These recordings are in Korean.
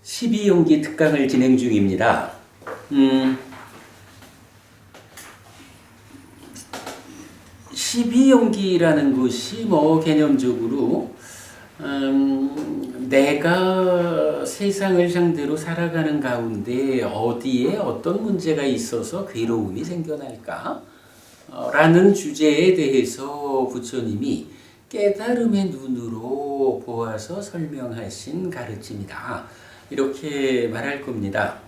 12용기 특강을 진행 중입니다. 12용기라는 것이 개념적으로 내가 세상을 상대로 살아가는 가운데 어디에 어떤 문제가 있어서 괴로움이 생겨날까? 라는 주제에 대해서 부처님이 깨달음의 눈으로 보아서 설명하신 가르침이다. 이렇게 말할 겁니다.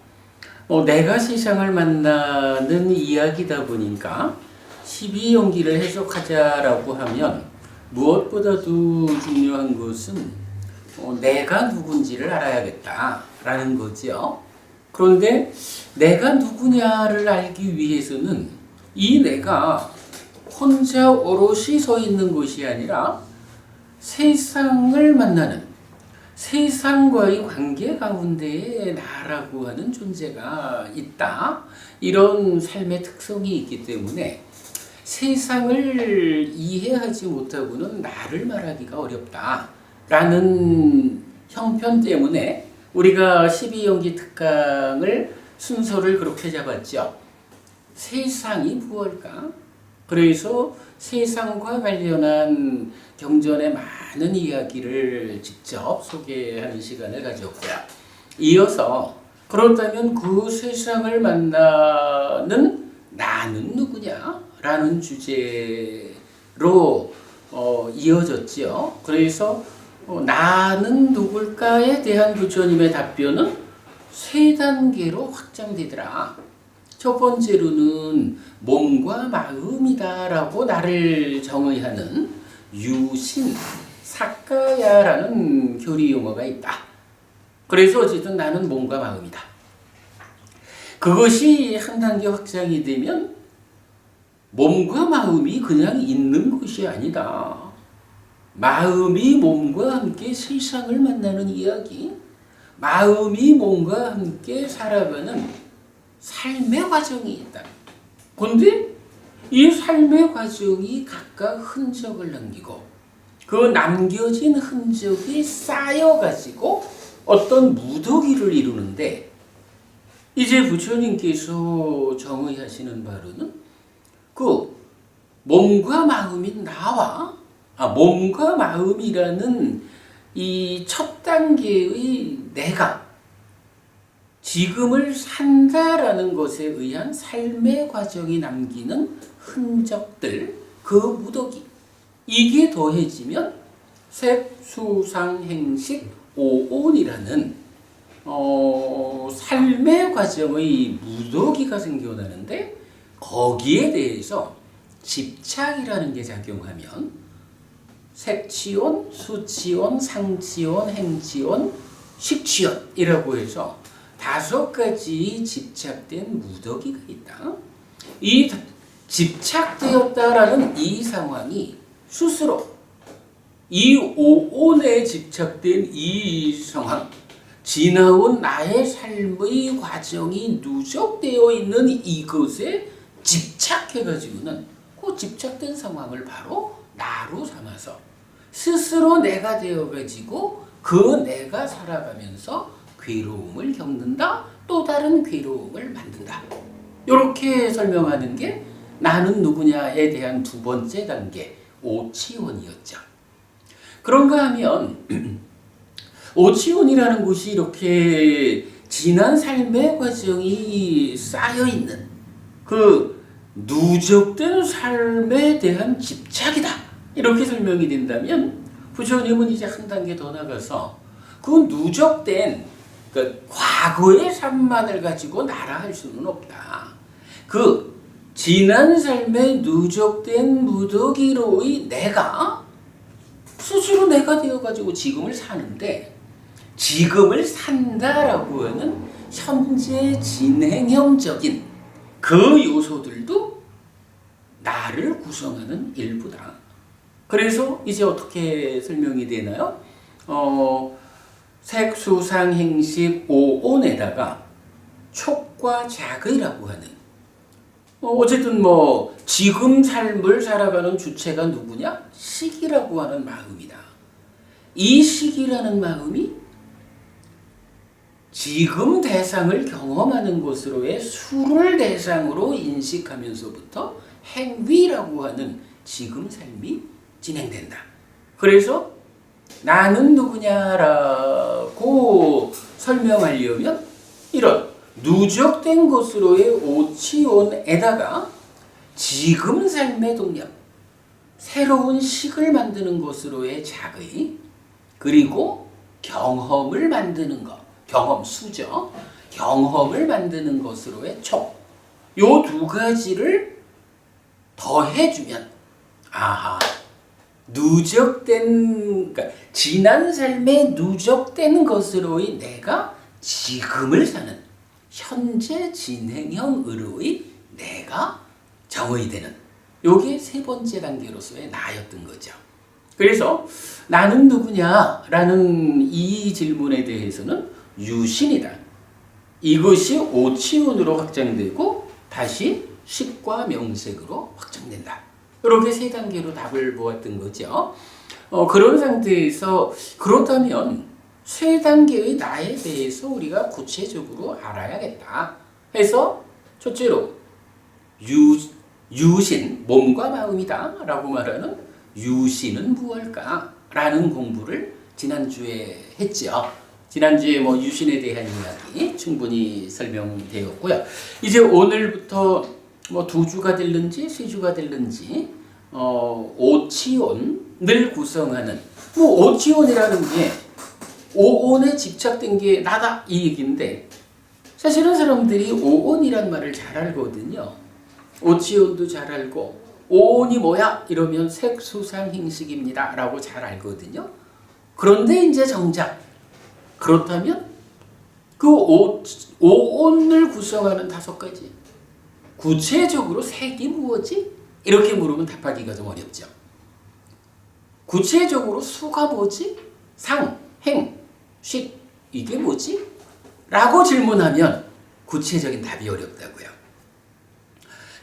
내가 세상을 만나는 이야기다 보니까 12용기를 해석하자라고 하면 무엇보다도 중요한 것은 내가 누군지를 알아야겠다라는 거죠. 그런데 내가 누구냐를 알기 위해서는 이 내가 혼자 오롯이 서 있는 것이 아니라 세상을 만나는 세상과의 관계 가운데에 나라고 하는 존재가 있다. 이런 삶의 특성이 있기 때문에 세상을 이해하지 못하고는 나를 말하기가 어렵다. 라는 형편 때문에 우리가 12용기 특강을 순서를 그렇게 잡았죠. 세상이 무엇일까? 그래서 세상과 관련한 경전의 많은 이야기를 직접 소개하는 시간을 가졌고요. 이어서 그렇다면 그 세상을 만나는 나는 누구냐? 라는 주제로 이어졌죠. 그래서 나는 누굴까에 대한 부처님의 답변은 세 단계로 확장되더라. 첫 번째로는 몸과 마음이다라고 나를 정의하는 유신, 사카야라는 교리 용어가 있다. 그래서 어쨌든 나는 몸과 마음이다. 그것이 한 단계 확장이 되면 몸과 마음이 그냥 있는 것이 아니다. 마음이 몸과 함께 세상을 만나는 이야기, 마음이 몸과 함께 살아가는 삶의 과정이 있다. 그런데 이 삶의 과정이 각각 흔적을 남기고 그 남겨진 흔적이 쌓여가지고 어떤 무더기를 이루는데 이제 부처님께서 정의하시는 바로는 그 몸과 마음이 몸과 마음이라는 이 첫 단계의 내가 지금을 산다라는 것에 의한 삶의 과정이 남기는 흔적들, 그 무더기, 이게 더해지면 색수상행식 오온이라는 삶의 과정의 무더기가 생겨나는데 거기에 대해서 집착이라는 게 작용하면 색치온, 수치온, 상치온, 행치온, 식치온이라고 해서 5가지 집착된 무더기가 있다. 이 집착되었다라는 이 상황이 스스로 이 오온에 집착된 이 상황, 지나온 나의 삶의 과정이 누적되어 있는 이것에 집착해가지고는 그 집착된 상황을 바로 나로 삼아서 스스로 내가 되어가지고 그 내가 살아가면서 괴로움을 겪는다. 또 다른 괴로움을 만든다. 이렇게 설명하는 게 나는 누구냐에 대한 두 번째 단계 오치원이었죠. 그런가 하면 오치원이라는 곳이 이렇게 지난 삶의 과정이 쌓여있는 그 누적된 삶에 대한 집착이다. 이렇게 설명이 된다면 부처님은 이제 한 단계 더 나가서 그 누적된 그 과거의 삶만을 가지고 나라 할 수는 없다. 그 지난 삶에 누적된 무더기로의 내가 스스로 내가 되어가지고 지금을 사는데 지금을 산다라고 하는 현재 진행형적인 그 요소들도 나를 구성하는 일부다. 그래서 이제 어떻게 설명이 되나요? 색수상행식 오온에다가 촉과 작의라고 하는 어쨌든 지금 삶을 살아가는 주체가 누구냐? 식이라고 하는 마음이다. 이 식이라는 마음이 지금 대상을 경험하는 것으로의 수를 대상으로 인식하면서부터 행위라고 하는 지금 삶이 진행된다. 그래서 나는 누구냐라고 설명하려면 이런 누적된 것으로의 오치온에다가 지금 삶의 동력, 새로운 식을 만드는 것으로의 자의, 그리고 경험을 만드는 것, 경험수죠. 경험을 만드는 것으로의 촉. 요 두 가지를 더해주면, 아하, 누적된, 그러니까 지난 삶에 누적된 것으로의 내가 지금을 사는 현재 진행형으로의 내가 정의되는, 요게 세 번째 단계로서의 나였던 거죠. 그래서 나는 누구냐라는 이 질문에 대해서는 유신이다. 이것이 오치온으로 확장되고 다시 식과 명색으로 확장된다. 이렇게 세 단계로 답을 보았던 거죠. 그런 상태에서 그렇다면 세 단계의 나에 대해서 우리가 구체적으로 알아야겠다 해서 첫째로 유신, 몸과 마음이다 라고 말하는 유신은 무엇일까? 라는 공부를 지난주에 했죠. 지난주에 유신에 대한 이야기 충분히 설명되었고요. 이제 오늘부터 2주가 될는지 3주가 될는지 오치온을 구성하는, 오치온이라는 게 오온에 집착된 게 나다 이 얘기인데, 사실은 사람들이 오온이란 말을 잘 알거든요. 오치온도 잘 알고, 오온이 뭐야? 이러면 색수상행식입니다 라고 잘 알거든요. 그런데 이제 정작 그렇다면 그 오온을 구성하는 5가지, 구체적으로 색이 무엇이? 이렇게 물으면 답하기가 좀 어렵죠. 구체적으로 수가 뭐지? 상, 행, 식, 이게 뭐지? 라고 질문하면 구체적인 답이 어렵다고요.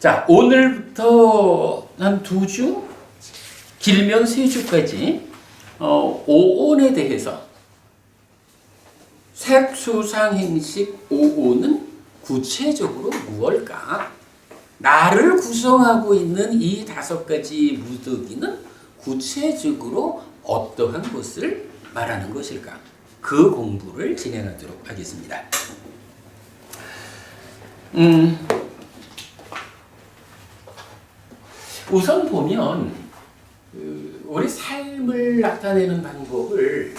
자, 오늘부터 한 2주, 길면 3주까지 오온에 대해서 색수상행식 오온은 구체적으로 무엇일까? 나를 구성하고 있는 이 5가지 무더기는 구체적으로 어떠한 것을 말하는 것일까? 그 공부를 진행하도록 하겠습니다. 우선 보면 우리 삶을 나타내는 방법을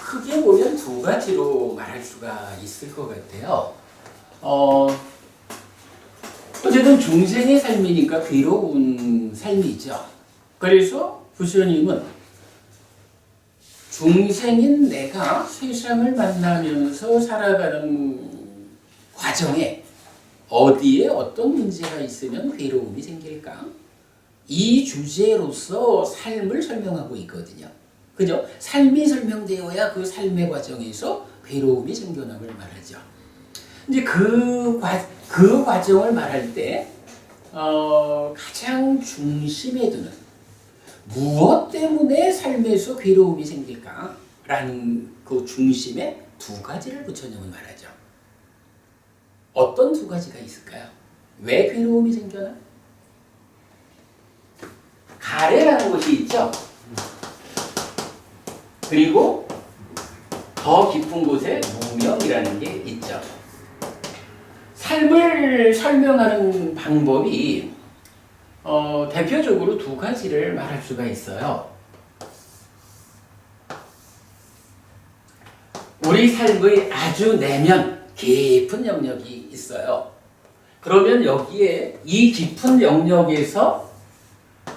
크게 보면 2가지로 말할 수가 있을 것 같아요. 어쨌든 중생의 삶이니까 괴로운 삶이죠. 그래서 부처님은 중생인 내가 세상을 만나면서 살아가는 과정에 어디에 어떤 문제가 있으면 괴로움이 생길까? 이 주제로서 삶을 설명하고 있거든요. 그죠? 삶이 설명되어야 그 삶의 과정에서 괴로움이 생겨남을 말하죠. 이제 그 과정을 말할 때 가장 중심에 두는, 무엇 때문에 삶에서 괴로움이 생길까? 라는 그 중심에 2가지를 부처님은 말하죠. 어떤 2가지가 있을까요? 왜 괴로움이 생겨나? 가래라는 것이 있죠. 그리고 더 깊은 곳에 무명이라는 게 있죠. 삶을 설명하는 방법이 대표적으로 2가지를 말할 수가 있어요. 우리 삶의 아주 내면 깊은 영역이 있어요. 그러면 여기에 이 깊은 영역에서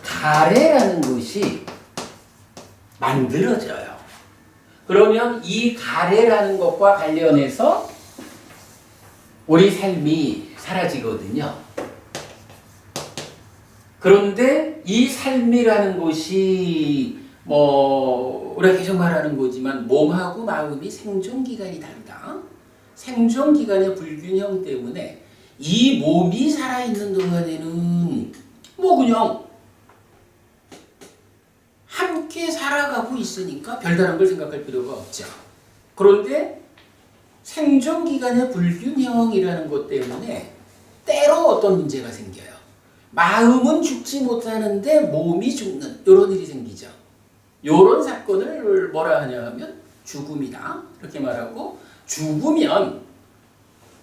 가래라는 것이 만들어져요. 그러면 이 가래라는 것과 관련해서 우리 삶이 사라지거든요. 그런데 이 삶이라는 것이 우리가 계속 말하는 거지만 몸하고 마음이 생존기간이 다르다. 생존기간의 불균형 때문에 이 몸이 살아있는 동안에는 그냥 함께 살아가고 있으니까 별다른 걸 생각할 필요가 없죠. 그런데 생존 기간의 불균형이라는 것 때문에 때로 어떤 문제가 생겨요. 마음은 죽지 못하는데 몸이 죽는 이런 일이 생기죠. 이런 사건을 뭐라 하냐 하면 죽음이다 이렇게 말하고, 죽으면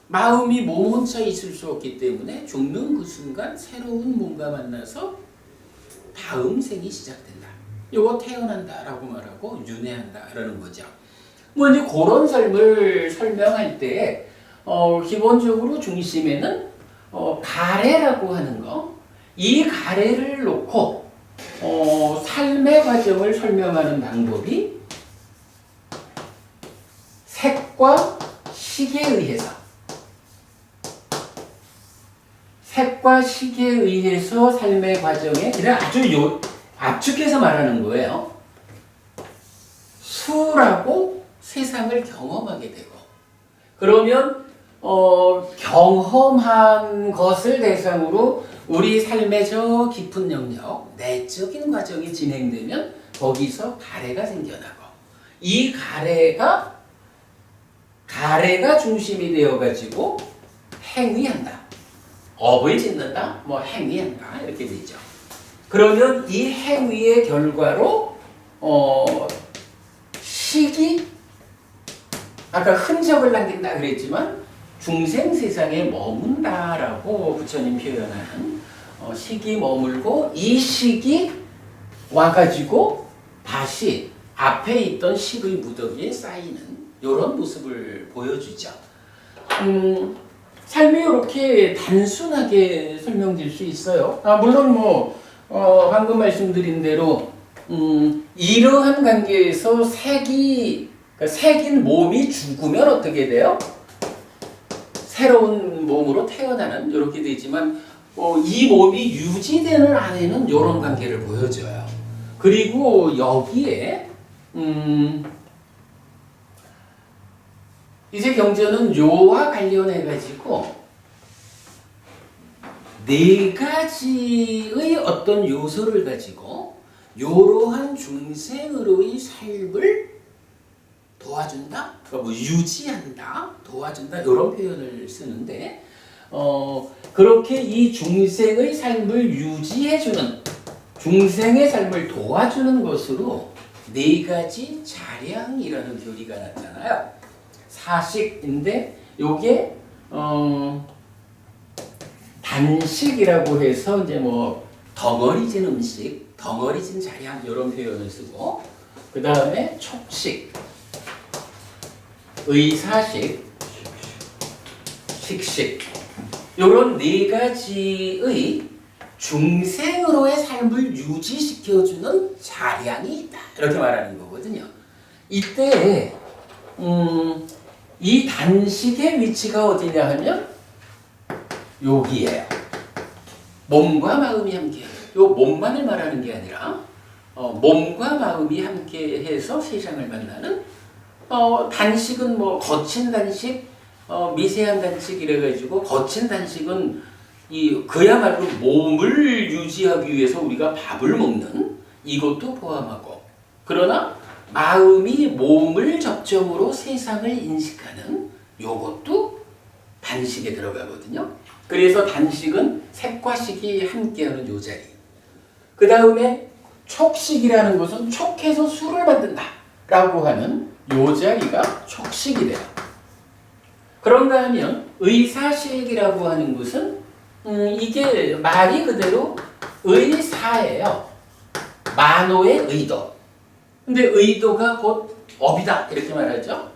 마음이 몸 혼자 있을 수 없기 때문에 죽는 그 순간 새로운 몸과 만나서 다음 생이 시작된다. 이거 태어난다라고 말하고 윤회한다라는 거죠. 뭐 이제 그런 삶을 설명할 때 기본적으로 중심에는 가래라고 하는 거, 이 가래를 놓고 삶의 과정을 설명하는 방법이 색과 식에 의해서 삶의 과정에 그냥 아주 압축해서 말하는 거예요. 수라고 세상을 경험하게 되고, 그러면 경험한 것을 대상으로 우리 삶의 저 깊은 영역, 내적인 과정이 진행되면 거기서 가래가 생겨나고, 이 가래가 중심이 되어가지고 행위한다. 업을 짓는다, 뭐 행위한다 이렇게 되죠. 그러면 이 행위의 결과로 식이 아까 흔적을 남긴다 그랬지만 중생 세상에 머문다라고 부처님 표현하는 식이 머물고, 이 식이 와가지고 다시 앞에 있던 식의 무더기에 쌓이는 이런 모습을 보여주죠. 삶이 이렇게 단순하게 설명될 수 있어요. 물론 방금 말씀드린 대로 이러한 관계에서 색인 몸이 죽으면 어떻게 돼요? 새로운 몸으로 태어나는 이렇게 되지만 이 몸이 유지되는 안에는 이런 관계를 보여줘요. 그리고 여기에 이제 경전은 요와 관련해 가지고 네 가지의 어떤 요소를 가지고 이러한 중생으로의 삶을 도와준다, 유지한다, 도와준다 이런 표현을 쓰는데, 그렇게 이 중생의 삶을 유지해주는, 중생의 삶을 도와주는 것으로 네 가지 자량이라는 교리가 나타나요. 사식인데 요게 단식이라고 해서 이제 덩어리진 음식, 덩어리진 자량 이런 표현을 쓰고, 그 다음에 촉식, 의사식, 식식 이런 네 가지의 중생으로의 삶을 유지시켜주는 자량이 있다 이렇게 말하는 거거든요. 이때 이 단식의 위치가 어디냐 하면 여기에요. 몸과 마음이 함께해요. 요 몸만을 말하는 게 아니라 몸과 마음이 함께해서 세상을 만나는 단식은 거친 단식, 미세한 단식 이래가지고, 거친 단식은 그야말로 몸을 유지하기 위해서 우리가 밥을 먹는 이것도 포함하고, 그러나 마음이 몸을 접점으로 세상을 인식하는 요것도 단식에 들어가거든요. 그래서 단식은 색과 식이 함께하는 요 자리. 그 다음에 촉식이라는 것은 촉해서 술을 만든다 라고 하는 요 자리가 촉식이 돼요. 그런가 하면 의사식이라고 하는 것은 이게 말이 그대로 의사예요. 만호의 의도. 근데 의도가 곧 업이다 이렇게 말하죠.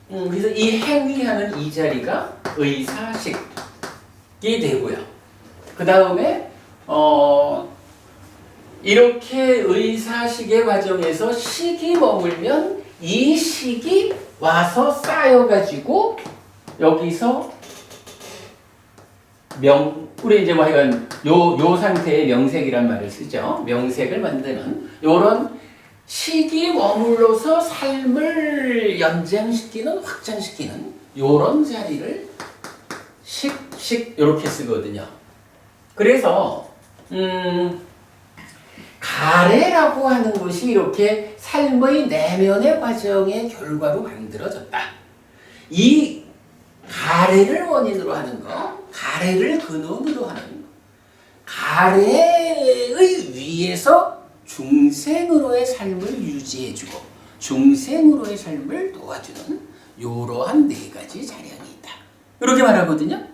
그래서 이 행위하는 이 자리가 의사식이 되고요. 그 다음에 이렇게 의사식의 과정에서 식이 머물면 이 식이 와서 쌓여가지고 여기서 우리 이제 하여간 요 상태의 명색이란 말을 쓰죠. 명색을 만드는 요런 식이 머물러서 삶을 연장시키는, 확장시키는 요런 자리를 식 이렇게 쓰거든요. 그래서 가래라고 하는 것이 이렇게 삶의 내면의 과정의 결과로 만들어졌다. 이 가래를 원인으로 하는 거, 가래를 근원으로 하는 거, 가래의 위에서 중생으로의 삶을 유지해주고 중생으로의 삶을 도와주는 이러한 네 가지 자량이 있다. 이렇게 말하거든요.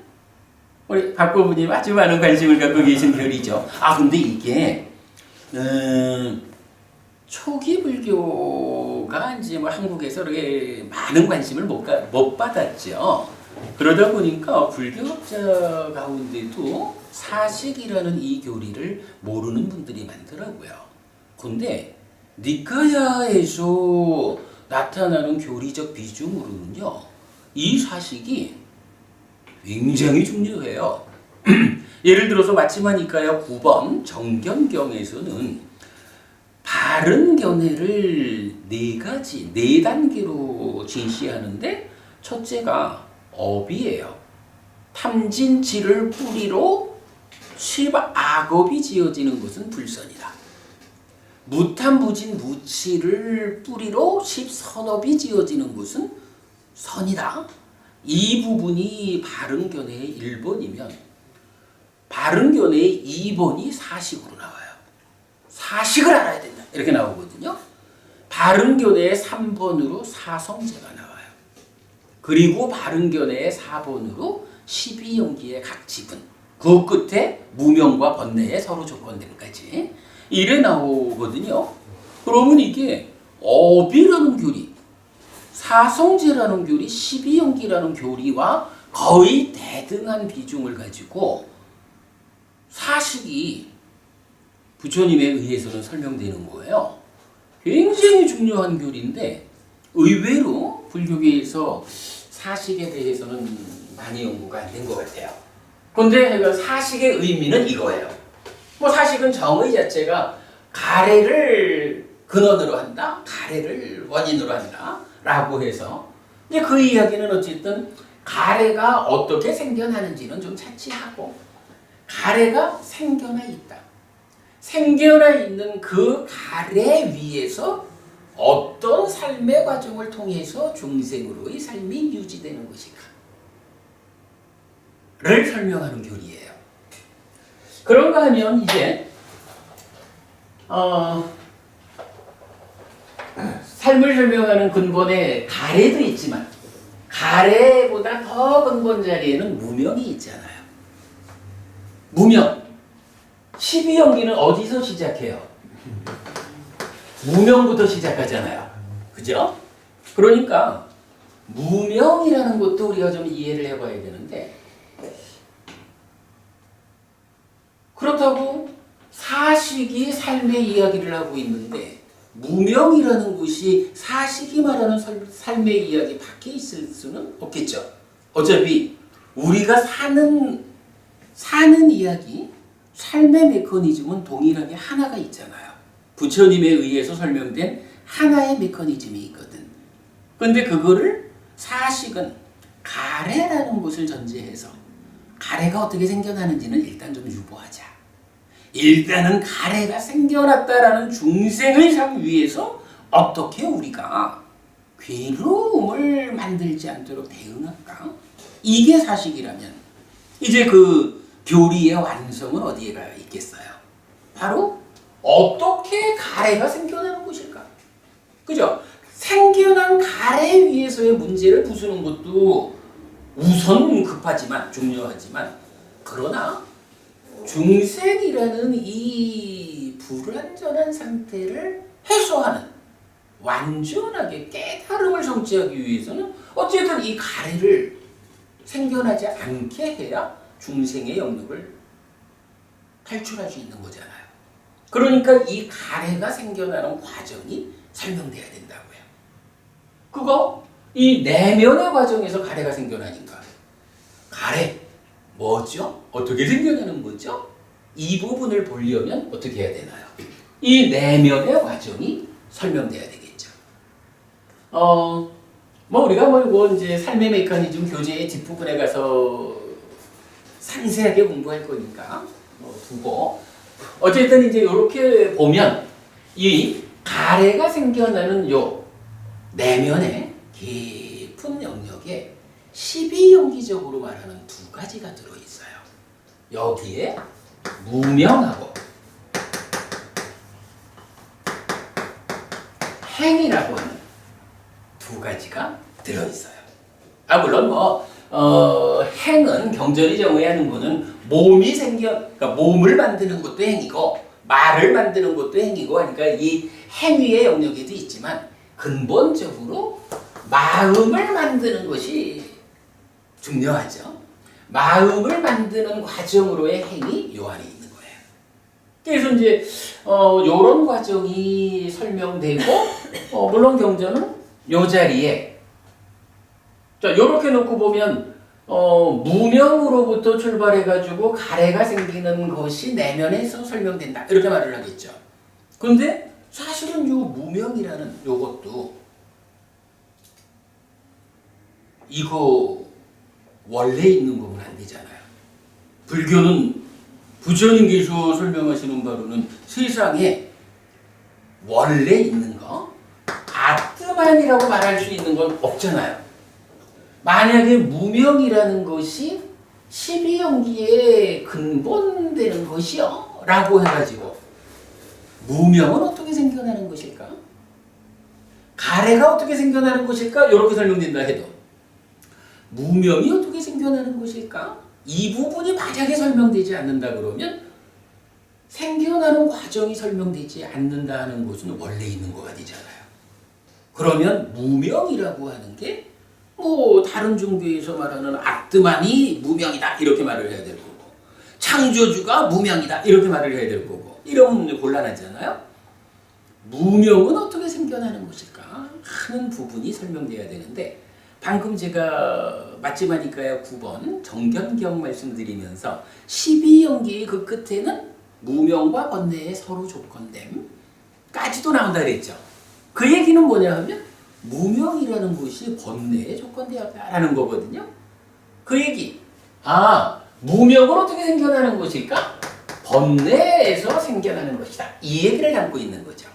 우리 박고부님 아주 많은 관심을 갖고 계신 별이죠. 근데 이게 초기 불교가 이제 뭐 한국에서 이렇게 많은 관심을 못 받았죠. 그러다 보니까 불교학자 가운데도 사식이라는 이 교리를 모르는 분들이 많더라고요. 근데 니카야에서 나타나는 교리적 비중으로는요, 이 사식이 굉장히 중요해요. 예를 들어서 마치마 니카야 9번 정견경에서는 바른 견해를 네 가지, 네 단계로 제시하는데 첫째가 업이에요. 탐진치를 뿌리로 십악업이 지어지는 것은 불선이다. 무탐부진 무치를 뿌리로 십선업이 지어지는 것은 선이다. 이 부분이 바른견해의 1번이면 바른견해의 2번이 사식으로 나와요. 사식을 알아야 된다. 이렇게 나오거든요. 바른견해의 3번으로 사성제가 나와요. 그리고 바른견해의 4번으로 12연기의 각지분, 그 끝에 무명과 번뇌의 서로 조건들까지 이래 나오거든요. 그러면 이게 업이라는 교리, 사성제라는 교리, 12연기라는 교리와 거의 대등한 비중을 가지고 사식이 부처님에 의해서는 설명되는 거예요. 굉장히 중요한 교리인데 의외로 불교계에서 사식에 대해서는 많이 연구가 안 된 것 같아요. 그런데 사식의 의미는 이거예요. 뭐 사식은 정의 자체가 가래를 근원으로 한다, 가래를 원인으로 한다 라고 해서 이제 그 이야기는 어쨌든 가래가 어떻게 생겨나는지는 좀 차치하고 가래가 생겨나 있다. 생겨나 있는 그 가래 위에서 어떤 삶의 과정을 통해서 중생으로의 삶이 유지되는 것인가 를 설명하는 교리예요. 그런가 하면 이제 삶을 설명하는 근본에 가래도 있지만 가래보다 더 근본 자리에는 무명이 있잖아요. 무명. 12연기는 어디서 시작해요? 무명부터 시작하잖아요. 그죠? 그러니까 무명이라는 것도 우리가 좀 이해를 해봐야 되는데 그렇다고 사식이 삶의 이야기를 하고 있는데 무명이라는 것이 사식이 말하는 삶의 이야기 밖에 있을 수는 없겠죠. 어차피 우리가 사는 이야기, 삶의 메커니즘은 동일하게 하나가 있잖아요. 부처님에 의해서 설명된 하나의 메커니즘이 있거든. 근데 그거를 사식은 가래라는 것을 전제해서 가래가 어떻게 생겨나는지는 일단 좀 유보하자. 일단은 가래가 생겨났다라는 중생의 삶 위에서 어떻게 우리가 괴로움을 만들지 않도록 대응할까? 이게 사식이라면 이제 그 교리의 완성은 어디에 있겠어요? 바로 어떻게 가래가 생겨나는 것일까? 그죠? 생겨난 가래 위에서의 문제를 부수는 것도 우선 급하지만 중요하지만 그러나 중생이라는 이 불완전한 상태를 해소하는 완전하게 깨달음을 성취하기 위해서는 어쨌든 이 가래를 생겨나지 않게 해야 중생의 영역을 탈출할 수 있는 거잖아요. 그러니까 이 가래가 생겨나는 과정이 설명돼야 된다고요. 그거 이 내면의 과정에서 가래가 생겨나니까 가래 뭐죠? 어떻게 생겨나는 거죠? 이 부분을 보려면 어떻게 해야 되나요? 이 내면의 과정이 설명돼야 되겠죠. 뭐 우리가 뭐 이제 삶의 메커니즘 교재의 뒷부분에 가서 상세하게 공부할 거니까 두고 어쨌든 이제 이렇게 보면 이 가래가 생겨나는 요 내면의 깊은 높은 영역에 12연기적으로 말하는 두 가지가 들어있어요. 여기에 무명하고 행이라고 하는 두 가지가 들어있어요. 물론 행은 경전이 정의하는 거는 그러니까 몸을 만드는 것도 행이고 말을 만드는 것도 행이고, 그러니까 이 행위의 영역에도 있지만 근본적으로 마음을 만드는 것이 중요하죠. 마음을 만드는 과정으로의 행이 요 안에 있는 거예요. 그래서 이제 이런 과정이 설명되고, 물론 경전은 요 자리에 자 이렇게 놓고 보면 무명으로부터 출발해가지고 가래가 생기는 것이 내면에서 설명된다 이렇게 말을 하겠죠. 근데 사실은 요 무명이라는 요것도 이거 원래 있는 거면 안 되잖아요. 불교는 부처님께서 설명하시는 바로는 세상에 원래 있는 거, 아트만이라고 말할 수 있는 건 없잖아요. 만약에 무명이라는 것이 12연기에 근본되는 것이요 라고 해가지고 무명은 어떻게 생겨나는 것일까? 가래가 어떻게 생겨나는 것일까? 이렇게 설명된다 해도 무명이 어떻게 생겨나는 것일까? 이 부분이 만약에 설명되지 않는다 그러면 생겨나는 과정이 설명되지 않는다 하는 것은 원래 있는 거가 되잖아요. 그러면 무명이라고 하는 게 다른 종교에서 말하는 아트만이 무명이다 이렇게 말을 해야 될 거고, 창조주가 무명이다 이렇게 말을 해야 될 거고, 이러면 곤란하잖아요. 무명은 어떻게 생겨나는 것일까 하는 부분이 설명돼야 되는데, 방금 제가 맞지마니까요 9번 정견경 말씀드리면서 12연기의 그 끝에는 무명과 번뇌의 서로 조건됨까지도 나온다 그랬죠. 그 얘기는 뭐냐 하면 무명이라는 것이 번뇌의 조건되었다라는 거거든요. 그 얘기. 무명은 어떻게 생겨나는 것일까? 번뇌에서 생겨나는 것이다. 이 얘기를 담고 있는 거죠.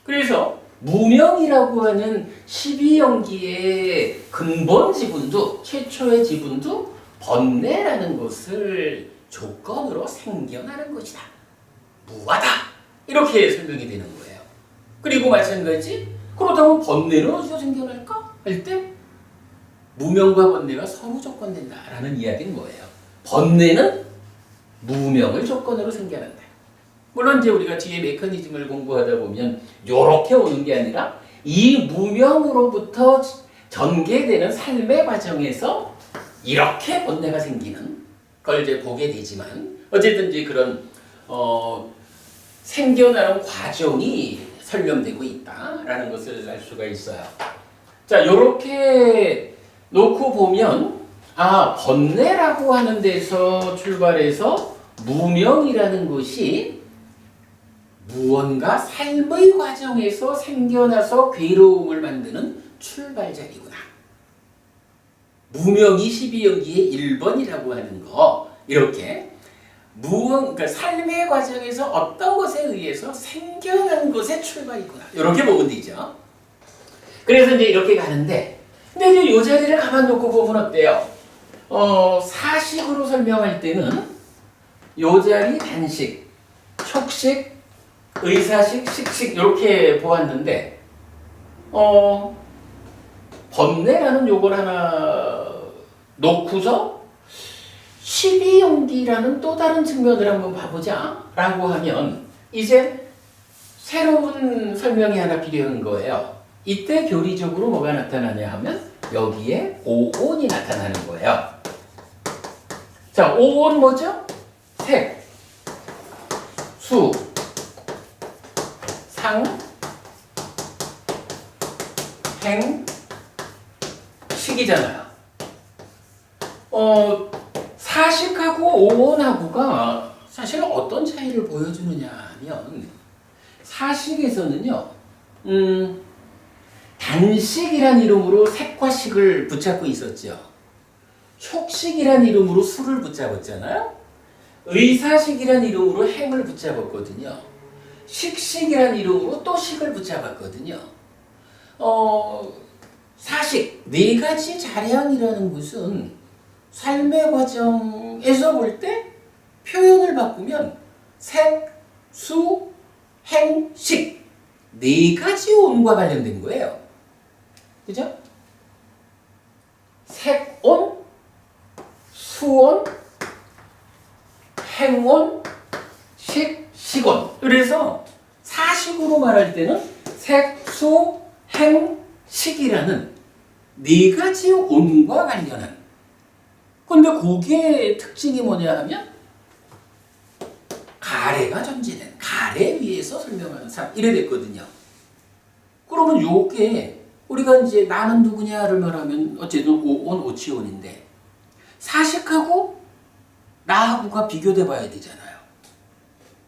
그래서 무명이라고 하는 12연기의 근본 지분도, 최초의 지분도 번뇌라는 것을 조건으로 생겨나는 것이다. 무하다. 이렇게 설명이 되는 거예요. 그리고 마찬가지 그렇다면 번뇌는 어디서 생겨날까? 할 때 무명과 번뇌가 서로 조건된다라는 이야기는 뭐예요? 번뇌는 무명을 조건으로 생겨난다. 물론 이제 우리가 뒤에 메커니즘을 공부하다 보면 이렇게 오는 게 아니라 이 무명으로부터 전개되는 삶의 과정에서 이렇게 번뇌가 생기는 걸 이제 보게 되지만, 어쨌든 이제 그런 생겨나는 과정이 설명되고 있다라는 것을 알 수가 있어요. 자, 이렇게 놓고 보면 번뇌라고 하는 데서 출발해서 무명이라는 것이 무언가 삶의 과정에서 생겨나서 괴로움을 만드는 출발자리구나. 무명이 12연기의 1번이라고 하는 거, 이렇게 그러니까 삶의 과정에서 어떤 것에 의해서 생겨난 것의 출발이구나. 이렇게 보면 되죠. 그래서 이제 이렇게 가는데, 근데 이제 이 자리를 가만 놓고 보면 어때요? 사식으로 설명할 때는 이 자리 단식, 촉식, 의사식, 식식 이렇게 보았는데, 번뇌라는 요걸 하나 놓고서 12연기라는 또 다른 측면을 한번 봐보자 라고 하면 이제 새로운 설명이 하나 필요한 거예요. 이때 교리적으로 뭐가 나타나냐 하면 여기에 오온이 나타나는 거예요. 자, 오온 뭐죠? 색, 수, 상, 행, 식이잖아요. 사식하고 오온하고가 사실 어떤 차이를 보여주느냐 하면, 사식에서는요, 단식이란 이름으로 색과 식을 붙잡고 있었죠. 촉식이란 이름으로 수를 붙잡았잖아요. 의사식이란 이름으로 행을 붙잡았거든요. 식식이란 이름으로 또 식을 붙잡았거든요. 사식, 네 가지 자량이라는 것은 삶의 과정에서 볼 때 표현을 바꾸면 색, 수, 행, 식 네 가지 온과 관련된 거예요. 그죠? 색온, 수온, 행온, 식온. 그래서 사식으로 말할 때는 색, 수, 행, 식이라는 네 가지 온과 관련한. 근데 그게 특징이 뭐냐 하면 가래가 존재된 가래 위에서 설명하는 사람 이래 됐거든요. 그러면 요게 우리가 이제 나는 누구냐를 말하면 어쨌든 오온 오치온인데 사식하고 나하고가 비교돼 봐야 되잖아요.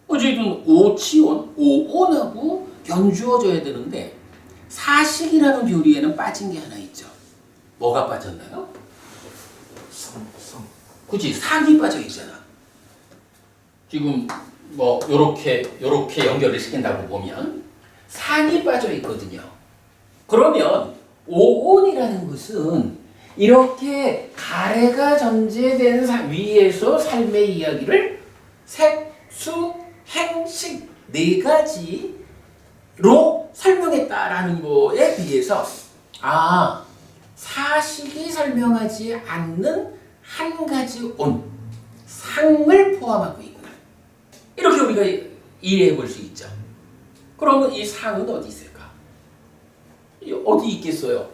어쨌든 오치온 오온하고 견주어져야 되는데 사식이라는 교리에는 빠진 게 하나 있죠. 뭐가 빠졌나요? 성. 그치, 상이 빠져 있잖아. 지금 뭐 요렇게 연결을 시킨다고 보면 상이 빠져 있거든요. 그러면 오온이라는 것은 이렇게 가래가 전제된 위에서 삶의 이야기를 색, 수, 행, 식 네 가지로 설명했다라는 거에 비해서 사식이 설명하지 않는 한 가지 온, 상을 포함하고 있구나. 이렇게 우리가 이해해 볼 수 있죠. 그러면 이 상은 어디 있을까? 어디 있겠어요?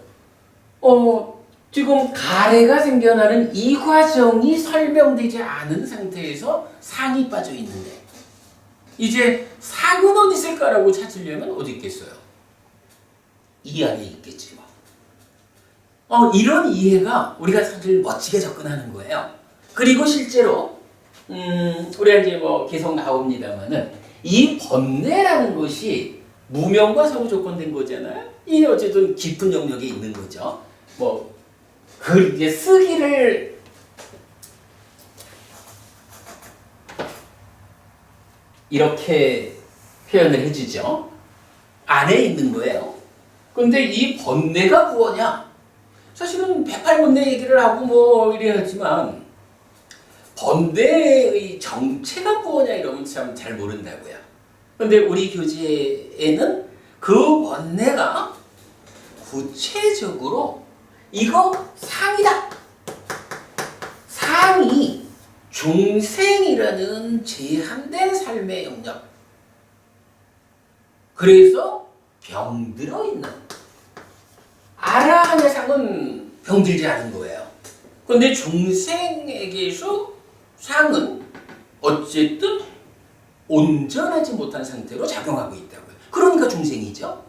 지금 가래가 생겨나는 이 과정이 설명되지 않은 상태에서 상이 빠져 있는데 이제 상은 어디 있을까라고 찾으려면 어디 있겠어요? 이 안에 있겠지 뭐. 이런 이해가 우리가 사실 멋지게 접근하는 거예요. 그리고 실제로 우리가 이제 뭐 계속 나옵니다만은 이 번뇌라는 것이 무명과 서로 조건된 거잖아요. 이게 어쨌든 깊은 영역에 있는 거죠. 뭐 이제 쓰기를 이렇게 표현을 해주죠. 안에 있는 거예요. 근데 이 번뇌가 무엇이냐? 사실은 108번뇌 얘기를 하고 뭐 이래야지만 번뇌의 정체가 무엇이냐 이러면 참 잘 모른다고요. 근데 우리 교재에는 그 번뇌가 구체적으로 이거 상이다. 상이 중생이라는 제한된 삶의 영역. 그래서 병들어 있는. 아라한의 상은 병들지 않은 거예요. 그런데 중생에게서 상은 어쨌든 온전하지 못한 상태로 작용하고 있다고요. 그러니까 중생이죠.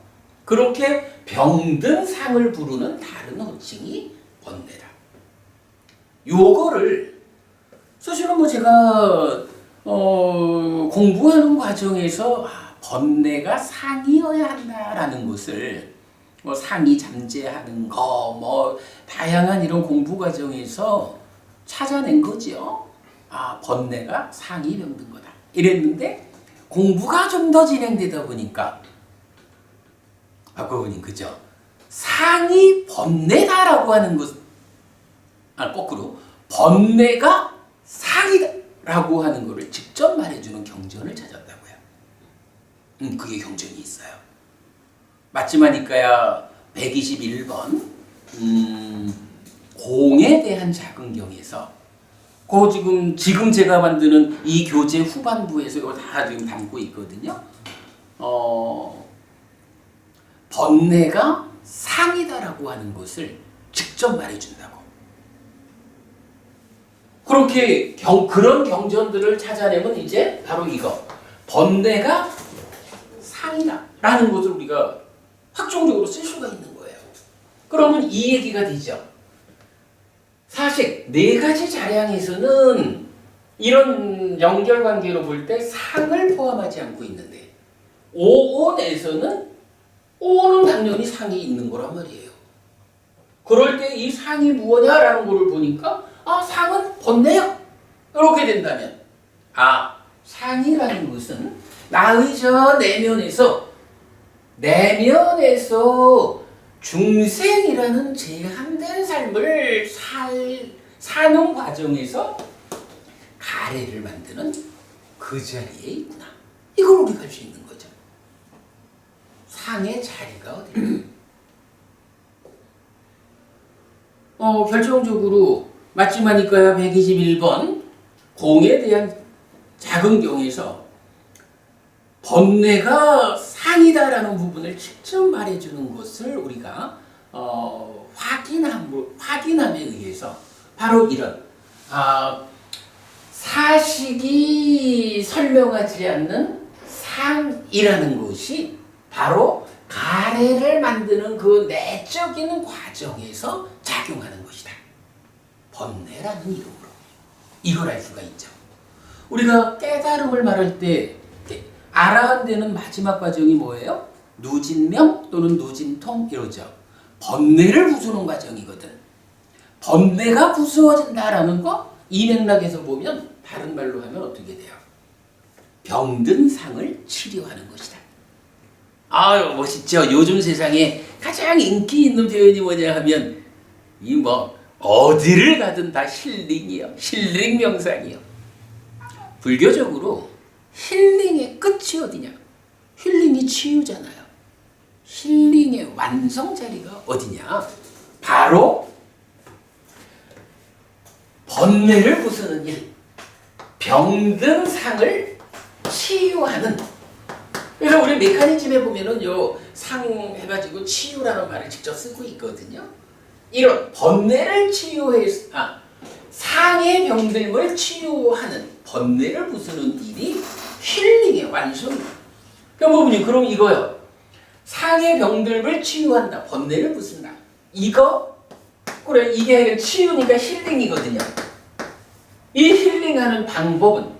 그렇게 병든 상을 부르는 다른 호칭이 번뇌다. 요거를 사실은 뭐 제가 공부하는 과정에서 번뇌가 상이어야 한다라는 것을 뭐 상이 잠재하는 거 뭐 다양한 이런 공부 과정에서 찾아낸 거죠. 번뇌가 상이 병든 거다. 이랬는데 공부가 좀 더 진행되다 보니까 박고은님 그죠? 상이 번뇌다라고 하는 것, 거꾸로 번뇌가 상이다라고 하는 것을 직접 말해주는 경전을 찾았다고요. 그게 경전이 있어요. 맞지마니까야 121번 공에 대한 자근경에서 지금 제가 만드는 이 교재 후반부에서 이거 다 지금 담고 있거든요. 번뇌가 상이다라고 하는 것을 직접 말해준다고. 그렇게 그런 경전들을 찾아내면 이제 바로 이거 번뇌가 상이다라는 것을 우리가 확정적으로 쓸 수가 있는 거예요. 그러면 이 얘기가 되죠. 사실 네 가지 자량에서는 이런 연결관계로 볼 때 상을 포함하지 않고 있는데 오온에서는 오온은 당연히 상이 있는 거란 말이에요. 그럴 때 이 상이 무엇냐라는 거를 보니까 상은 번뇌야. 이렇게 된다면 상이라는 것은 나의 저 내면에서 중생이라는 제한된 삶을 사는 과정에서 가래를 만드는 그 자리에 있구나. 이걸 우리가 알 수 있는 거죠. 상의 자리가 어디냐. 결정적으로 맞지마니까야 121번 공에 대한 작은 경에서 번뇌가 상이다라는 부분을 직접 말해주는 것을 우리가 확인함에 의해서 바로 이런 사식이 설명하지 않는 상이라는 것이 바로 가래를 만드는 그 내적인 과정에서 작용하는 것이다. 번뇌라는 이름으로 이걸 알 수가 있죠. 우리가 깨달음을 말할 때 알아간다는 마지막 과정이 뭐예요? 누진명 또는 누진통 이러죠. 번뇌를 부수는 과정이거든. 번뇌가 부수어진다라는 거 이 맥락에서 보면 다른 말로 하면 어떻게 돼요? 병든 상을 치료하는 것이다. 아유 멋있죠. 요즘 세상에 가장 인기 있는 표현이 뭐냐 하면 이 뭐 어디를 가든 다 힐링이요. 힐링 명상이요. 불교적으로 힐링의 끝이 어디냐? 힐링이 치유잖아요. 힐링의 완성 자리가 어디냐? 바로 번뇌를 부수는 일, 병든 상을 치유하는. 그래서 우리 메커니즘에 보면은 요 상 해가지고 치유라는 말을 직접 쓰고 있거든요. 이런 번뇌를 상의 병듦을 치유하는 번뇌를 부수는 일이 힐링의 완성이에요. 그럼 이거요. 상의 병듦을 치유한다. 번뇌를 부순다. 그래 이게 치유니까 힐링이거든요. 이 힐링하는 방법은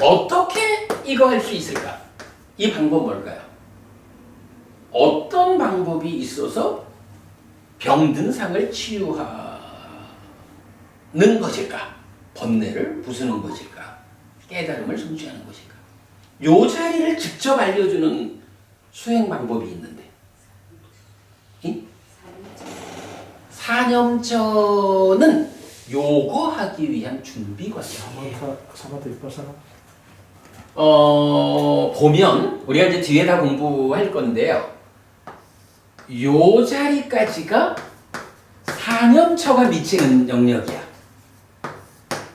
어떻게 이거 할 수 있을까? 이 방법 뭘까요? 어떤 방법이 있어서 병든 상을 치유하는 것일까? 번뇌를 부수는 것일까? 깨달음을 성취하는 것일까? 요 자리를 직접 알려주는 수행 방법이 있는데 사념처는 요구하기 위한 준비 과정. 사마타 위파사나. 보면 우리가 이제 뒤에 다 공부할 건데요. 요 자리까지가 사념처가 미치는 영역이야.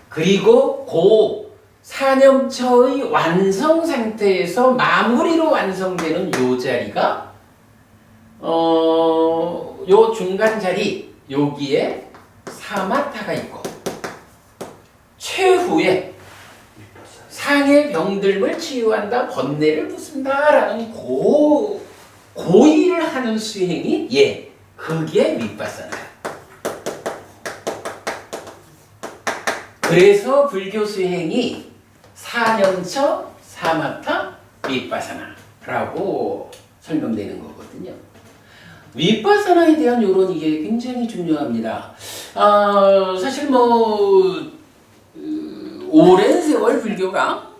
그리고 그 사념처의 완성 상태에서 마무리로 완성되는 요 자리가 요 중간 자리 여기에 사마타가 있고 최후에 상의 병듦을 치유한다, 번뇌를 부순다라는 고의를 하는 수행이 그게 윗바사나야. 그래서 불교 수행이 사념처, 사마타, 윗바사나라고 설명되는 거거든요. 윗바사나에 대한 요런 이게 굉장히 중요합니다. 사실 오랜 세월 불교가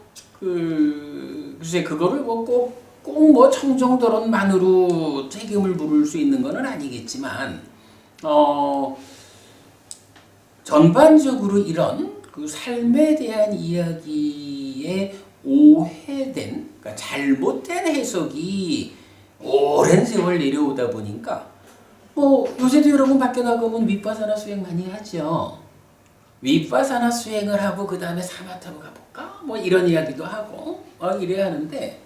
글쎄 그거를 꼭 청정도론만으로 책임을 물을 수 있는 것은 아니겠지만 전반적으로 이런 그 삶에 대한 이야기에 오해된, 그러니까 잘못된 해석이 오랜 세월 내려오다 보니까 요새도 여러분 밖에 나가면 윗바사나 수행 많이 하죠. 윗바사나 수행을 하고 그 다음에 사마타로 가볼까? 이런 이야기도 하고 이래야 하는데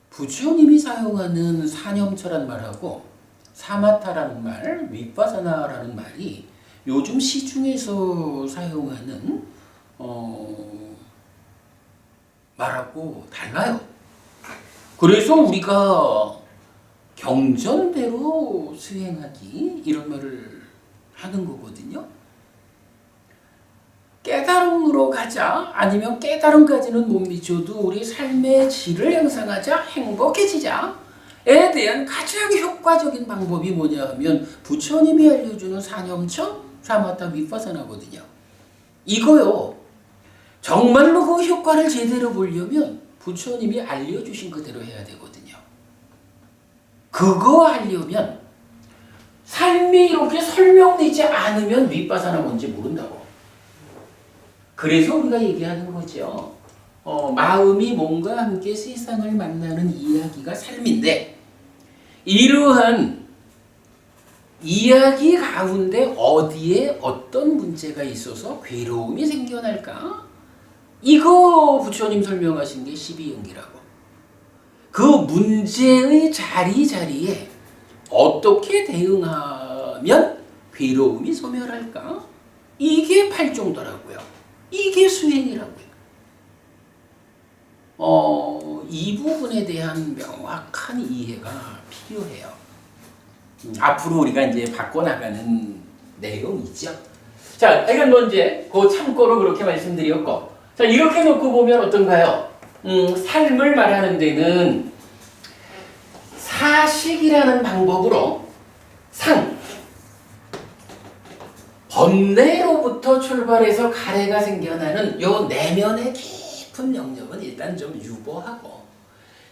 부처님이 사용하는 사념처란 말하고 사마타라는 말, 윗바사나라는 말이 요즘 시중에서 사용하는 말하고 달라요. 그래서 우리가 경전대로 수행하기 이런 말을 하는 거거든요. 깨달음으로 가자, 아니면 깨달음까지는 못 미쳐도 우리 삶의 질을 향상하자, 행복해지자에 대한 가장 효과적인 방법이 뭐냐 하면 부처님이 알려주는 사념처, 사마타, 윗바사나거든요. 이거요. 정말로 그 효과를 제대로 보려면 부처님이 알려주신 그대로 해야 되거든요. 그거 하려면 삶이 이렇게 설명되지 않으면 윗바사나 뭔지 모른다고. 그래서 우리가 얘기하는 거죠. 마음이 몸과 함께 세상을 만나는 이야기가 삶인데 이러한 이야기 가운데 어디에 어떤 문제가 있어서 괴로움이 생겨날까? 이거 부처님 설명하신 게 12연기라고. 그 문제의 자리자리에 어떻게 대응하면 괴로움이 소멸할까? 이게 팔종도라고요. 이게 수행이라고요. 이 부분에 대한 명확한 이해가 필요해요. 앞으로 우리가 이제 바꿔나가는 내용이죠. 자, 이건 뭐 이제 그 참고로 그렇게 말씀드렸고, 자, 이렇게 놓고 보면 어떤가요? 삶을 말하는 데는 사식이라는 방법으로 번뇌로부터 출발해서 가래가 생겨나는 요 내면의 깊은 영역은 일단 좀 유보하고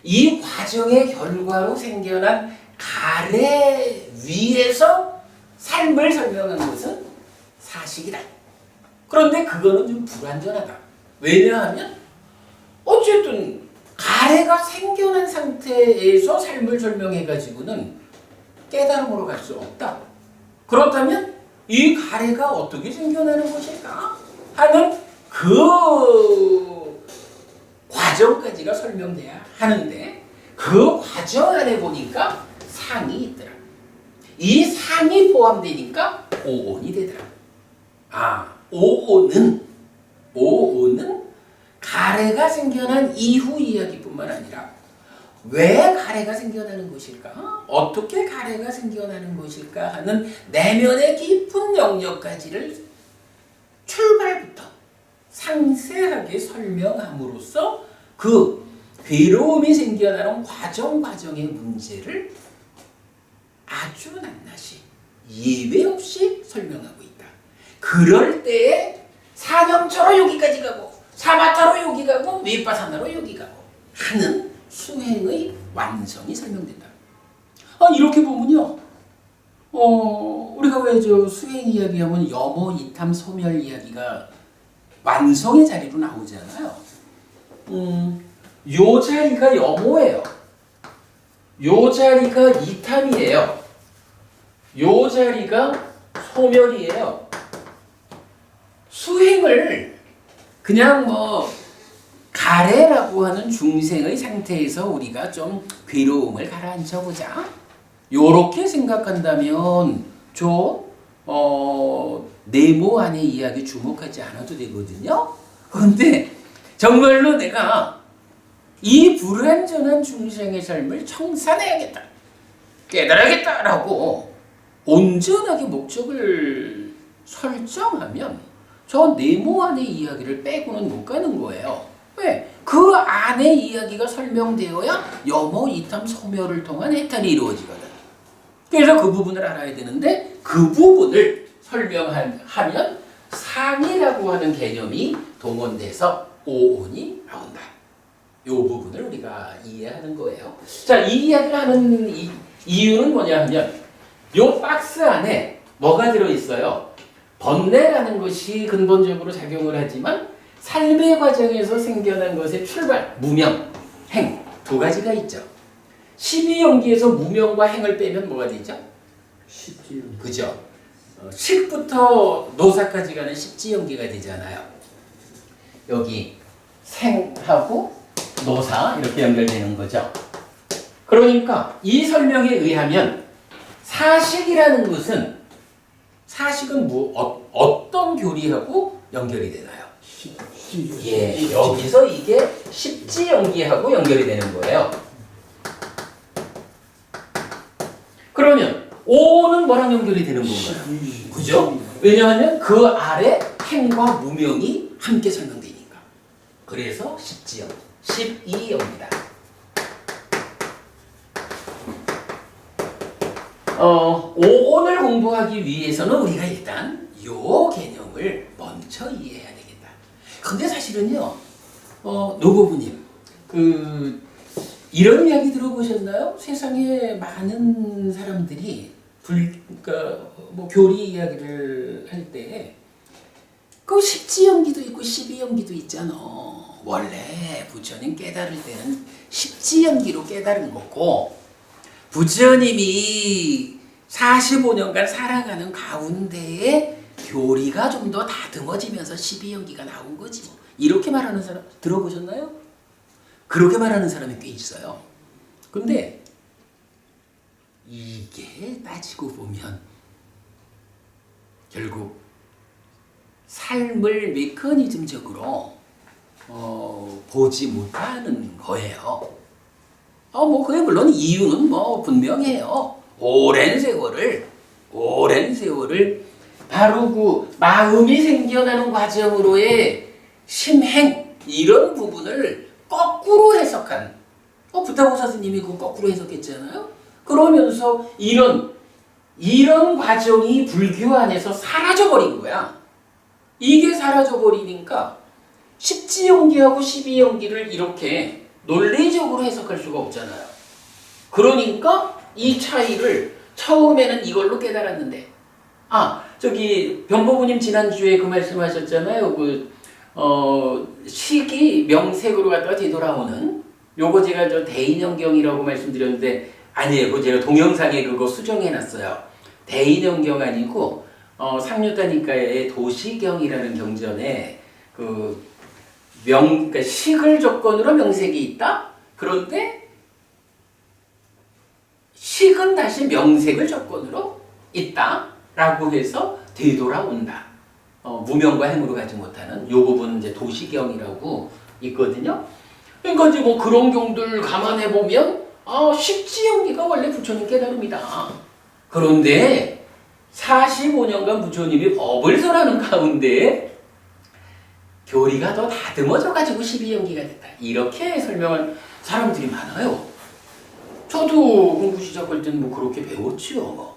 이 과정의 결과로 생겨난 가래 위에서 삶을 설명한 것은 사식이다. 그런데 그거는 좀 불완전하다. 왜냐하면 어쨌든 가래가 생겨난 상태에서 삶을 설명해가지고는 깨달음으로 갈 수 없다. 그렇다면 이 가래가 어떻게 생겨나는 것일까 하는 그 과정까지가 설명돼야 하는데 그 과정 안에 보니까 상이 있더라. 이 상이 포함되니까 오온이 되더라. 오온은 가래가 생겨난 이후 이야기뿐만 아니라 왜 가래가 생겨나는 것일까? 어떻게 가래가 생겨나는 것일까? 하는 내면의 깊은 영역까지를 출발부터 상세하게 설명함으로써 그 괴로움이 생겨나는 과정의 문제를 아주 낱낱이 예외 없이 설명하고 있다. 그럴 때에 사념처로 여기까지 가고 사마타로 여기 가고 윗바사나로 여기 가고 하는 수행의 완성이 설명된다. 이렇게 보면요. 우리가 왜 저 수행 이야기하면 염호, 이탐, 소멸 이야기가 완성의 자리로 나오잖아요. 요 자리가 염호예요. 요 자리가 이탐이에요. 요 자리가 소멸이에요. 수행을 그냥 뭐 가래라고 하는 중생의 상태에서 우리가 좀 괴로움을 가라앉혀보자. 요렇게 생각한다면 네모 안의 이야기 주목하지 않아도 되거든요. 그런데 정말로 내가 이 불완전한 중생의 삶을 청산해야겠다, 깨달아야겠다라고 온전하게 목적을 설정하면 저 네모 안의 이야기를 빼고는 못 가는 거예요. 왜? 그 안의 이야기가 설명되어야 염호, 이탐, 소멸을 통한 해탈이 이루어지거든. 그래서 그 부분을 알아야 되는데 그 부분을 설명하면 상이라고 하는 개념이 동원돼서 오온이 나온다. 이 부분을 우리가 이해하는 거예요. 자, 이 이야기를 하는 이유는 뭐냐 하면 이 박스 안에 뭐가 들어있어요? 번뇌라는 것이 근본적으로 작용을 하지만 삶의 과정에서 생겨난 것의 출발, 무명, 행 두 가지가 있죠. 12연기에서 무명과 행을 빼면 뭐가 되죠? 십지연기. 그죠? 식부터 노사까지 가는 십지연기가 되잖아요. 여기 생하고 노사 이렇게 연결되는 거죠. 그러니까 이 설명에 의하면 사식이라는 것은 사식은 어떤 교리하고 연결이 되나요? 예, 여기서 이게 십지연기하고 연결이 되는 거예요. 그러면 오는 뭐랑 연결이 되는 건가요? 그죠? 왜냐하면 그 아래 행과 무명이 함께 설명되니까. 그래서 십지연, 12연기다. 오온을 공부하기 위해서는 우리가 일단 요 개념을 먼저 이해해야 되겠다. 근데 사실은요, 노부부님, 이런 이야기 들어보셨나요? 세상에 많은 사람들이 그러니까 뭐 교리 이야기를 할 때 그 십지연기도 있고 십이연기도 있잖아. 원래 부처님 깨달을 때는 십지연기로 깨달은 거고 부처님이 45년간 살아가는 가운데에 교리가 좀 더 다듬어지면서 십이연기가 나온 거지 뭐. 이렇게 말하는 사람 들어보셨나요? 그렇게 말하는 사람이 꽤 있어요. 근데 이게 따지고 보면 결국 삶을 메커니즘적으로 보지 못하는 거예요. 뭐 그게 물론 이유는 뭐 분명해요. 오랜 세월을 바로 그 마음이 생겨나는 과정으로의 심행 이런 부분을 거꾸로 해석한 부타고사 스님이 그 거꾸로 해석했잖아요. 그러면서 이런 과정이 불교 안에서 사라져버린 거야. 이게 사라져버리니까 십지연기하고 십이연기를 이렇게 논리적으로 해석할 수가 없잖아요. 그러니까 이 차이를 처음에는 이걸로 깨달았는데 저기 변보부님 지난주에 그 말씀하셨잖아요. 식이 명색으로 갖다가 되돌아오는 요거 제가 저 대인연경이라고 말씀드렸는데 아니에요. 그거 제가 동영상에 그거 수정해놨어요. 대인연경 아니고 상류다니까의 도시경이라는 경전에 그러니까 식을 조건으로 명색이 있다. 그런데 식은 다시 명색을 조건으로 있다라고 해서 되돌아온다. 무명과 행으로 가지 못하는 요 부분 이제 도시경이라고 있거든요. 그러니까 이제 뭐 그런 경들 감안해 보면 십지연기가 원래 부처님 깨달음이다. 그런데 45년간 부처님이 법을 설하는 가운데 교리가 더 다듬어져 가지고 십이연기가 됐다. 이렇게 설명한 사람들이 많아요. 저도 공부 시작할 때는 뭐 그렇게 배웠지요.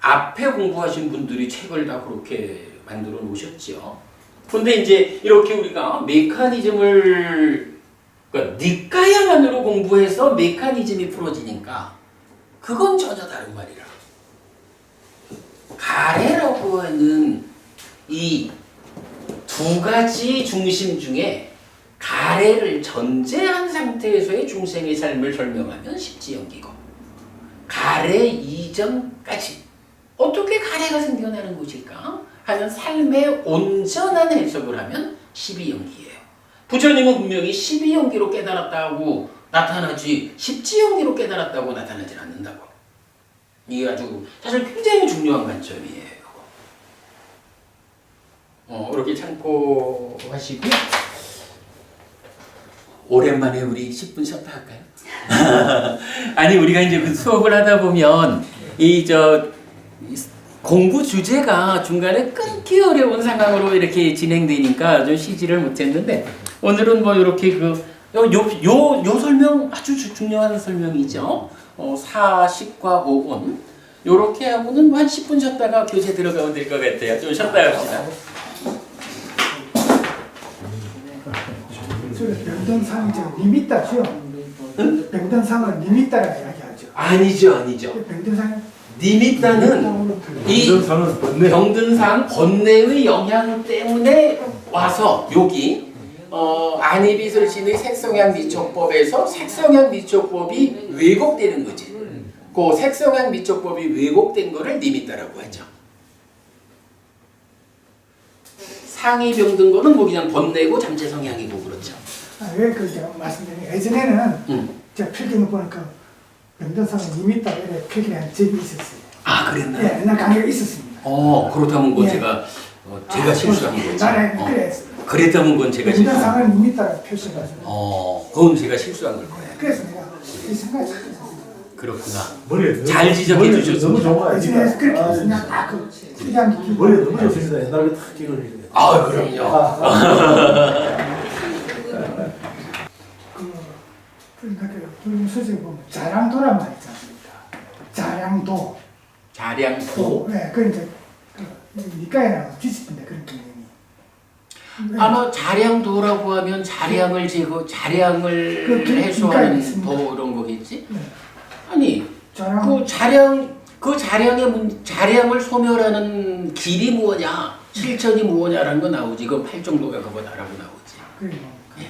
앞에 공부하신 분들이 책을 다 그렇게 만들어 놓으셨죠. 근데 이제 이렇게 우리가 메커니즘을 그러니까 니까야만으로 공부해서 메커니즘이 풀어지니까 그건 전혀 다른 말이라. 가래라고 하는 이 두 가지 중심 중에 가래를 전제한 상태에서의 중생의 삶을 설명하면 십지연기고 가래 이전까지 어떻게 가래가 생겨나는 것일까 하는 삶의 온전한 해석을 하면 십이연기예요. 부처님은 분명히 십이연기로 깨달았다고 나타나지 십지연기로 깨달았다고 나타나질 않는다고. 이게 아주 사실 굉장히 중요한 관점이에요. 이렇게 참고하시고요. 오랜만에 우리 10분 쉬었다 할까요? 아니 우리가 이제 그 수업을 하다 보면 공부 주제가 중간에 끊기 어려운 상황으로 이렇게 진행되니까 좀 쉬지를 못했는데 오늘은 뭐 이렇게 요 설명 아주 중요한 설명이죠. 사식과 오온 요렇게 하고는 뭐 한 10분 쉬었다가 교재 들어가면 될 것 같아요. 좀 쉬었다 합시다. 병등상이 니미따죠. 병등상은 니미따라고 이야기하죠. 아니죠. 병등상 니미따는 이 병든상 번뇌의 영향 때문에 와서 여기 안이비설신의 색성향 미촉법에서 색성향 미촉법이 왜곡되는 거지. 그 색성향 미촉법이 왜곡된 거를 니미따라고 하죠. 상이 병든 거는 뭐 그냥 번뇌고 잠재 성향이고 그렇죠. 왜 제가 말씀드린 예전에는 제가 필기를 보니까 병등상은 니미따 이렇게 필기한 적이 있었어요. 그랬나요? 예, 옛날 강의가 있었습니다. 그렇다면 그건 예. 제가 실수한 거죠. 그래. 그랬다면 그건 제가 실수한 거죠. 병등상은 니미따라 표시해가지고. 그건 제가 실수한 걸 거예요. 그래서 내가 이 생각이 들었어요. 그렇구나. 잘 지적해 주셨습니다. 너무 좋은 거 아닙니까? 그렇게 그냥 딱 필기한 게 머리에 너무 좋습니다. 옛날에 탁 찍어주세요. 그럼요. 그러니까 그 수식에 보면 자량도란 말 있지 않습니까? 자량도. 자량도. 네, 그 이제 니까에 나와서 뒤집힌다 그런 개념이. 아마 자량도라고 하면 자량을 자량을 그 해소하는 있습니다. 도 이런 거겠지? 네. 아니 자랑 그 자량을 소멸하는 길이 뭐냐, 실천이 뭐냐라는 거 나오지. 이건 8정도가 그거다라고 나오지. 그리고 예.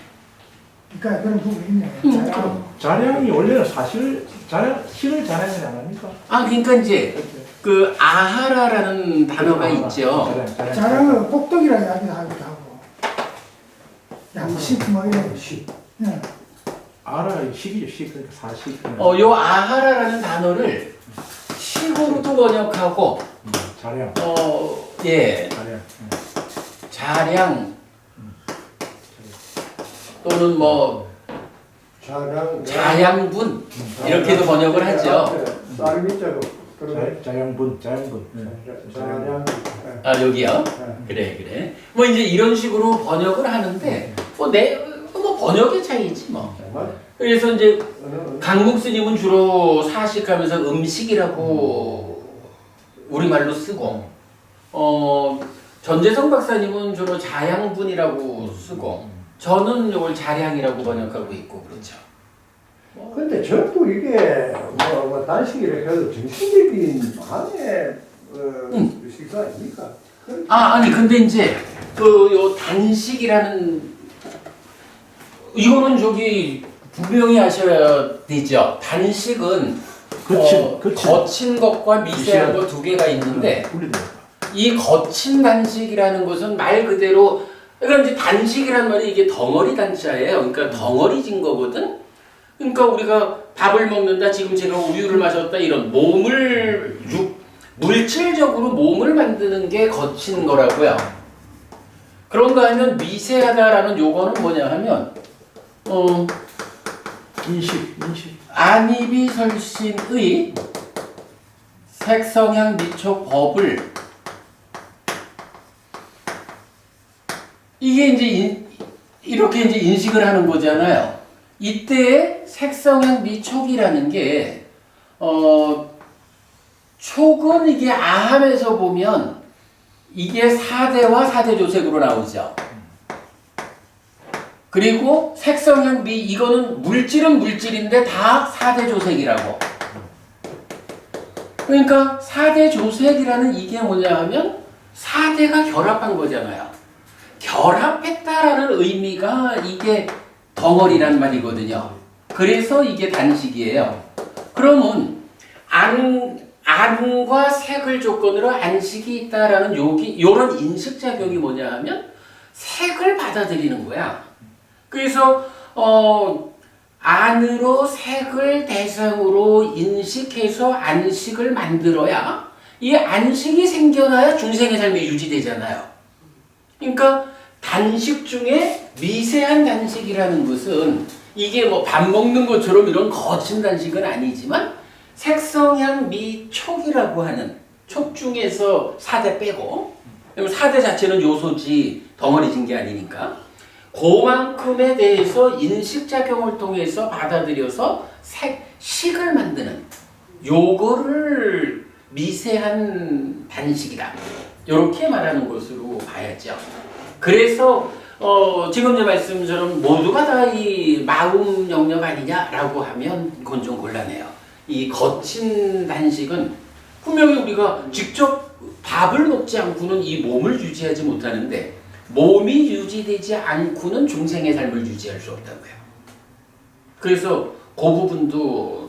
그러니까 그런 부분이 있네. 그럼. 자량이 원래는 실을 자량을 안 합니까? 아 그러니까 이제 그 아하라라는 단어가 있죠. 자랑을 복덕이라 이야기도 하기도 하고 양식 뭐 이런 식. 네. 식이죠, 식. 그러니까 사식. 요 아하라라는 단어를 식으로도 번역하고 자량. 예, 자량. 자량 또는 뭐 자양분 이렇게도 번역을 하죠. 쌀밑자로 자양분. 자량 아 여기요? 그래. 뭐 이제 이런 식으로 번역을 하는데 뭐 번역의 차이지 뭐. 그래서 이제 강목 스님은 주로 사식하면서 음식이라고 우리말로 쓰고, 전재성 박사님은 주로 자양분이라고 쓰고, 저는 이걸 자량이라고 번역하고 있고 그렇죠. 근데 전부 이게 뭐 단식이라 해도 정신적인 방해 식사 아닙니까? 아니 근데 이제 요 단식이라는 이거는 저기 분명히 아셔야 되죠. 단식은 거친 것과 미세한 것 두 개가 있는데 이 거친 단식이라는 것은 말 그대로 그러니까 이제 단식이라는 말이 이게 덩어리 단자예요. 그러니까 덩어리진 거거든. 그러니까 우리가 밥을 먹는다, 지금 제가 우유를 마셨다 이런 물질적으로 몸을 만드는 게 거친 거라고요. 그런가 하면 미세하다라는 요거는 뭐냐 하면 인식. 안이비설신의 색성향 미촉 법을 이게 이제 이렇게 이제 인식을 하는 거잖아요. 이때 색성향 미촉이라는 게 촉은 이게 아함에서 보면 이게 4대와 4대 조색으로 나오죠. 그리고 색성향 미 이거는 물질은 물질인데 다 4대 조색이라고. 그러니까 4대 조색이라는 이게 뭐냐 하면 4대가 결합한 거잖아요. 결합했다라는 의미가 이게 덩어리란 말이거든요. 그래서 이게 단식이에요. 그러면 안과 색을 조건으로 안식이 있다라는 요런 인식작용이 뭐냐 하면 색을 받아들이는 거야. 그래서 안으로 색을 대상으로 인식해서 안식을 만들어야 이 안식이 생겨나야 중생의 삶이 유지되잖아요. 그러니까 단식 중에 미세한 단식이라는 것은 이게 뭐 밥 먹는 것처럼 이런 거친 단식은 아니지만 색성향 미촉이라고 하는 촉 중에서 4대 빼고 4대 자체는 요소지 덩어리진 게 아니니까 그만큼에 대해서 인식작용을 통해서 받아들여서 식을 만드는 요거를 미세한 단식이다. 이렇게 말하는 것으로 봐야죠. 그래서 지금 제 말씀처럼 모두가 다 이 마음 영역 아니냐라고 하면 그건 좀 곤란해요. 이 거친 단식은 분명히 우리가 직접 밥을 먹지 않고는 이 몸을 유지하지 못하는데 몸이 유지되지 않고는 중생의 삶을 유지할 수 없다고요. 그래서 그 부분도